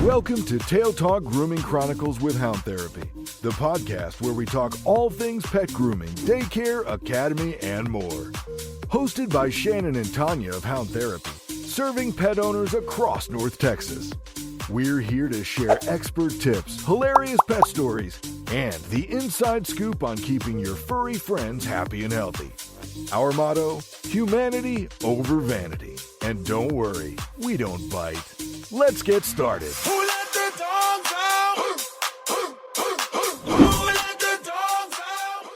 Welcome to Tail Talk Grooming Chronicles with Hound Therapy, the podcast where we talk all things pet grooming, daycare, academy, and more. Hosted by Shannon and Tanya of Hound Therapy, serving pet owners across North Texas. We're here to share expert tips, hilarious pet stories, and the inside scoop on keeping your furry friends happy and healthy. Our motto, humanity over vanity. And don't worry, we don't bite. Let's get started. Who let the dogs out? Who let the dogs out?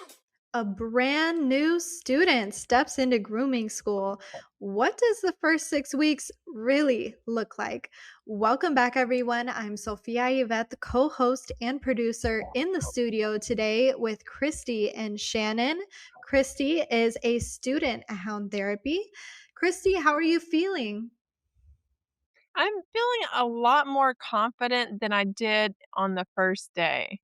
A brand new student steps into grooming school. What does the first 6 weeks really look like? Welcome back, everyone. I'm Sophia Yvette, the co-host and producer in the studio today with Christi and Shannon. Christi is a student at Hound Therapy. Christi, how are you feeling? I'm feeling a lot more confident than I did on the first day.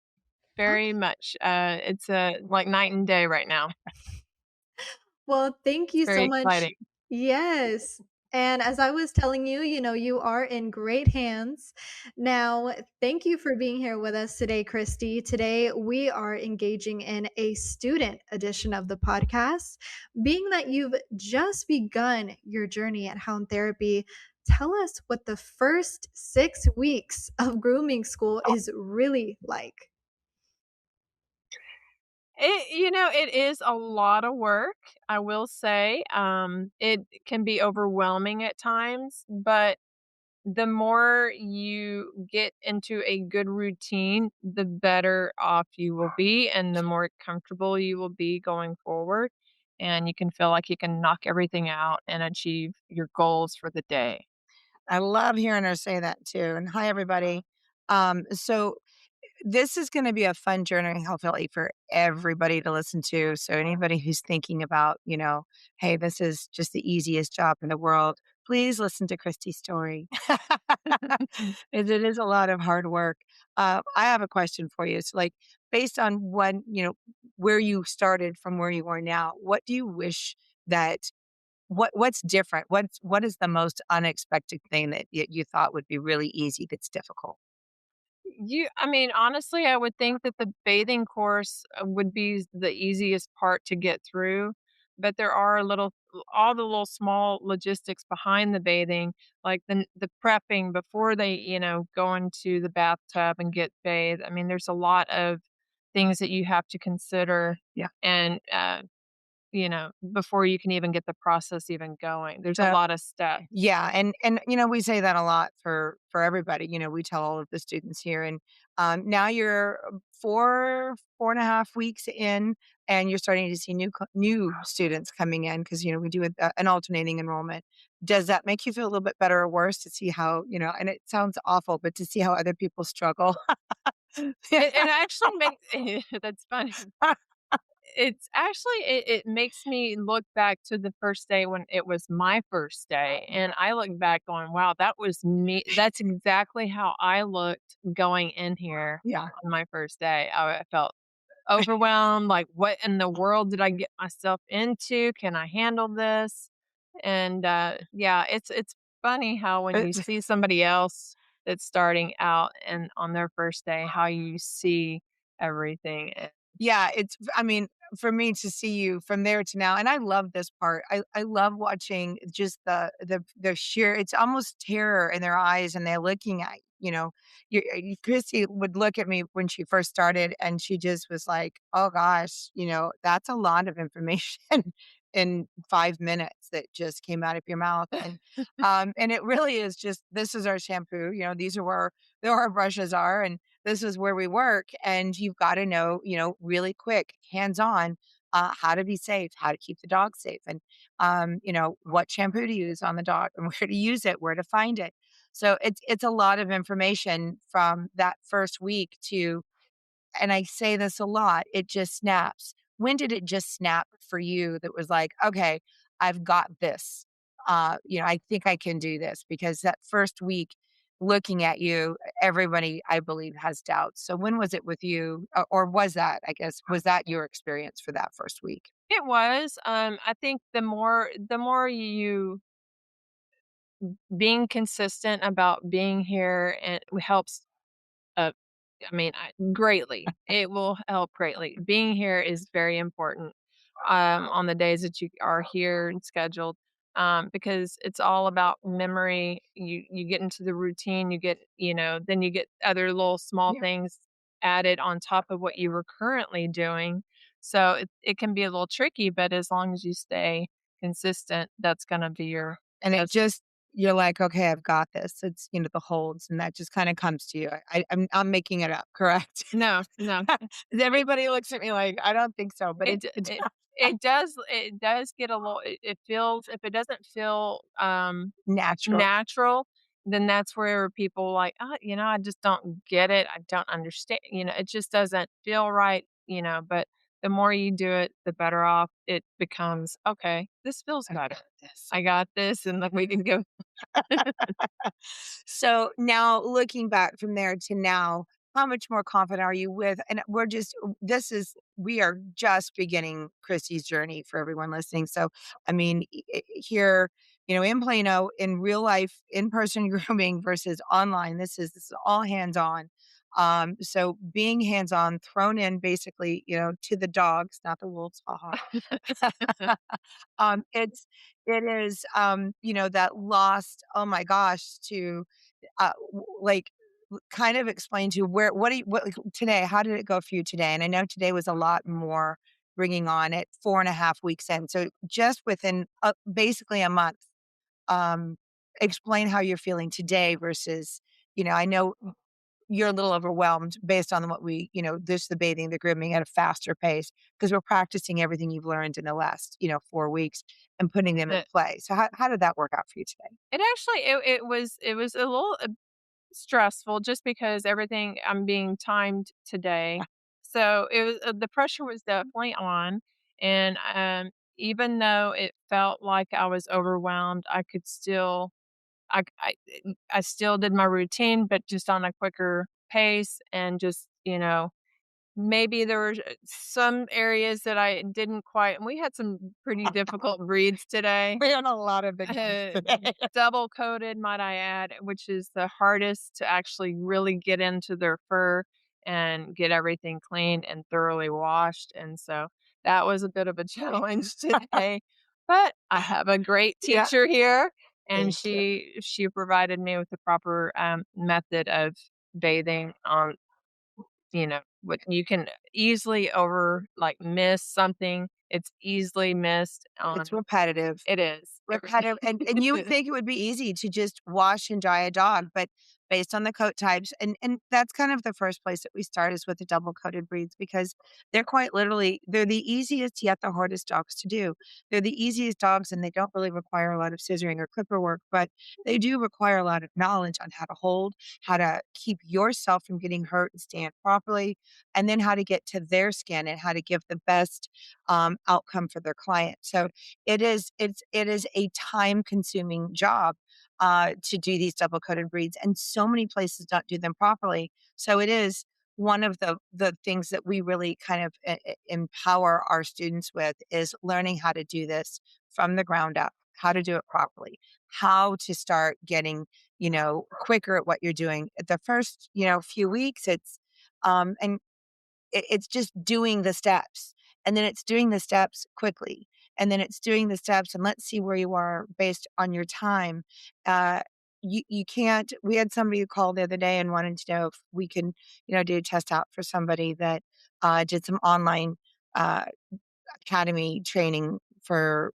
Very much. It's like night and day right now. Well, thank you Very so much. exciting. Yes. And as I was telling you, you are in great hands. Now, thank you for being here with us today, Christi. Today, we are engaging in a student edition of the podcast. Being that you've just begun your journey at Hound Therapy, tell us what the first 6 weeks of grooming school is really like. It is a lot of work, I will say. It can be overwhelming at times, but the more you get into a good routine, the better off you will be and the more comfortable you will be going forward. And you can feel like you can knock everything out and achieve your goals for the day. I love hearing her say that too. And hi, everybody. So this is going to be a fun journey, hopefully, for everybody to listen to. So anybody who's thinking about, hey, this is just the easiest job in the world, please listen to Christy's story. It is a lot of hard work. I have a question for you. So, like, based on where you started from where you are now, what do you wish that what's different? What is the most unexpected thing that you thought would be really easy that's difficult? Honestly, I would think that the bathing course would be the easiest part to get through, but there are all the little small logistics behind the bathing, like the prepping before they, go into the bathtub and get bathed. I mean, there's a lot of things that you have to consider. Yeah. And before you can even get the process even going. There's a So lot of steps. yeah, and we say that a lot for everybody. We tell all of the students here, and now you're 4.5 weeks in, and you're starting to see new students coming in because we do an alternating enrollment. Does that make you feel a little bit better or worse to see how And it sounds awful, but to see how other people struggle. It actually makes that's funny. It's actually it makes me look back to the first day when it was my first day, and I look back going, "Wow, that was me." That's exactly how I looked going in here Yeah. on my first day. I felt overwhelmed, like, "What in the world did I get myself into? Can I handle this?" And, yeah, it's funny how when you see somebody else that's starting out and on their first day, how you see everything. Yeah, for me to see you from there to now, and I love this part. I love watching just the sheer, it's almost terror in their eyes, and they're looking at, Christy would look at me when she first started, and she just was like, "Oh gosh, that's a lot of information in 5 minutes that just came out of your mouth." And it really is just, this is our shampoo, these are where our brushes are, and this is where we work. And you've got to know, really quick, hands-on, how to be safe, how to keep the dog safe, and, what shampoo to use on the dog and where to use it, where to find it. So it's a lot of information from that first week to, and I say this a lot, it just snaps. When did it just snap for you that was like, okay, I've got this. I think I can do this, because that first week looking at you, everybody, I believe, has doubts. So when was it with you? Or was that, I guess, was that your experience for that first week? It was, I think the more you being consistent about being here and helps, uh, I mean, greatly. It will help greatly. Being here is very important, on the days that you are here and scheduled, because it's all about memory. You get into the routine, you get, then you get other little small Yeah. things added on top of what you were currently doing. So it can be a little tricky, but as long as you stay consistent, that's gonna be your And it that's just you're like, "Okay, I've got this." It's, the holds, and that just kinda comes to you. I'm making it up, correct? no, no. Everybody looks at me like, "I don't think so," but It it it it does get a little it feels if it doesn't feel, natural. natural, then that's where people like, I just don't get it. I don't understand." It just doesn't feel right, but the more you do it, the better off it becomes, "Okay, this feels I've better. got this. I got this," and, like, we can go. So now looking back from there to now, how much more confident are you with and we are just beginning Christy's journey for everyone listening. So, I mean, here, in Plano, in real life, in-person grooming versus online, this is all hands-on. So being hands-on, thrown in basically, to the dogs, not the wolves, haha. It is, that lost, oh my gosh, to like kind of explain to what like, today, how did it go for you today? And I know today was a lot more bringing on at 4.5 weeks in. So just within basically a month, um, explain how you're feeling today versus, I know you're a little overwhelmed based on what this, the bathing, the grooming at a faster pace because we're practicing everything you've learned in the last, 4 weeks and putting them in It play. So how did that work out for you today? it actually it was a little, stressful just because everything I'm being timed today. So it was the pressure was definitely on, and even though it felt like I was overwhelmed, I could still I still did my routine, but just on a quicker pace and just, maybe there were some areas that I didn't quite, and we had some pretty difficult breeds today. We had a lot of big ones Uh, today. Double coated, might I add, which is the hardest to actually really get into their fur and get everything cleaned and thoroughly washed. And so that was a bit of a challenge today. But I have a great Yeah, teacher here, and thank you. she provided me with the proper method of bathing on, what you can easily miss something. It's easily missed It's on. repetitive. It is. Repetitive, and you would think it would be easy to just wash and dry a dog, but based on the coat types, and that's kind of the first place that we start is with the double coated breeds because they're the easiest yet the hardest dogs to do. They're the easiest dogs and they don't really require a lot of scissoring or clipper work, but they do require a lot of knowledge on how to hold, how to keep yourself from getting hurt and stand properly, and then how to get to their skin and how to give the best outcome for their client. So it is a time consuming job to do these double coated breeds, and so many places don't do them properly. So it is one of the things that we really kind of empower our students with is learning how to do this from the ground up, how to do it properly, how to start getting quicker at what you're doing. At the first few weeks, and it's just doing the steps, and then it's doing the steps quickly, and then it's doing the steps, and let's see where you are based on your time. Uh, you can't we had somebody who called the other day and wanted to know if we can, do a test out for somebody that, did some online, uh, academy training for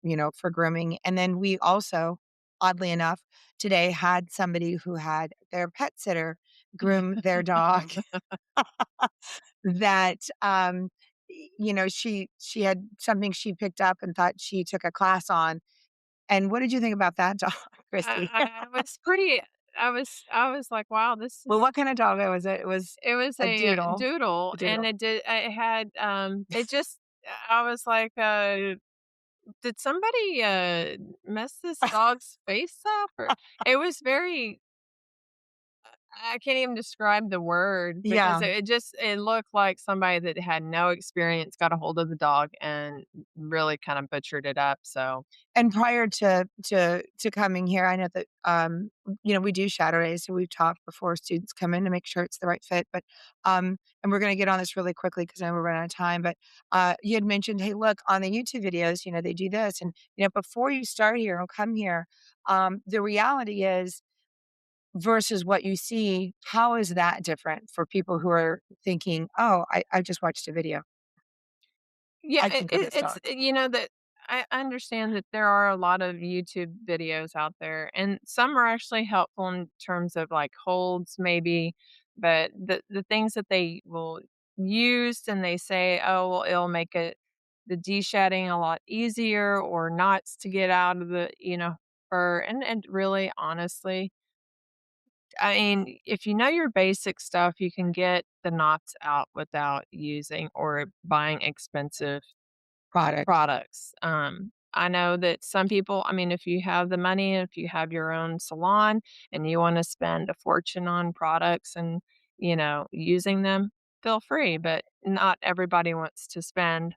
grooming, and then we also, oddly enough, today had somebody who had their pet sitter groom their dog that, she had something she picked up and thought she took a class on. And what did you think about that dog, Christy? I was pretty I was like, "Wow, this Well, is." what kind of dog was it? It was It was a a, doodle. doodle, A and doodle. it had, it just I was like, "Did somebody, mess this dog's face up?" Or it was very I can't even describe the word because Yeah. it looked like somebody that had no experience got a hold of the dog and really kind of butchered it up. So And prior to coming here, I know that, we do shadow days, so we've talked before students come in to make sure it's the right fit, but, and we're gonna get on this really quickly because I know we're running out of time, but, you had mentioned, "Hey, look, on the YouTube videos, they do this," and, before you start here or come here, the reality is versus what you see, how is that different for people who are thinking, "Oh, I just watched a video. yeah, I can go to this dog." that I understand that there are a lot of YouTube videos out there, and some are actually helpful in terms of like holds, maybe, but the things that they will use and they say, oh, well, it'll make it the deshedding a lot easier or knots to get out of the fur, and really honestly, I mean, if you know your basic stuff, you can get the knots out without using or buying expensive Product. products. I know that some people, I mean, if you have the money, if you have your own salon and you want to spend a fortune on products and, using them, feel free, but not everybody wants to spend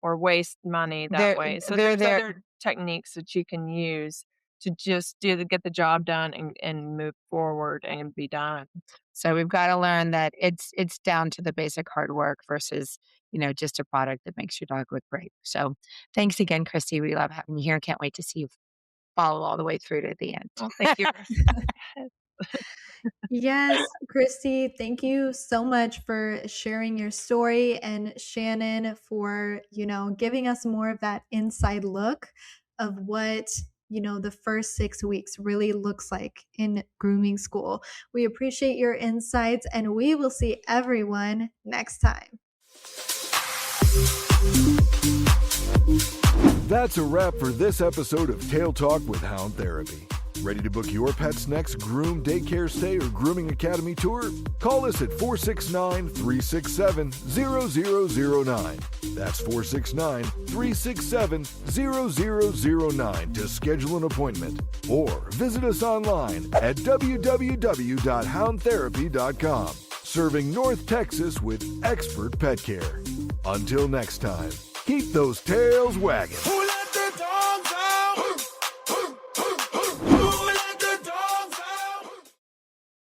or waste money that They're way. So they're there's there. other techniques that you can use to just get the job done and move forward and be done. So we've gotta learn that it's down to the basic hard work versus, just a product that makes your dog look great. So thanks again, Christy. We love having you here. Can't wait to see you follow all the way through to the end. Well, thank you. Yes, Christy, thank you so much for sharing your story, and Shannon for, giving us more of that inside look of what, the first 6 weeks really looks like in grooming school. We appreciate your insights, and we will see everyone next time. That's a wrap for this episode of Tail Talk with Hound Therapy. Ready to book your pet's next groom, daycare stay, or grooming academy tour? Call us at 469-367-0009. That's 469-367-0009 to schedule an appointment. Or visit us online at www.houndtherapy.com. Serving North Texas with expert pet care. Until next time, keep those tails wagging.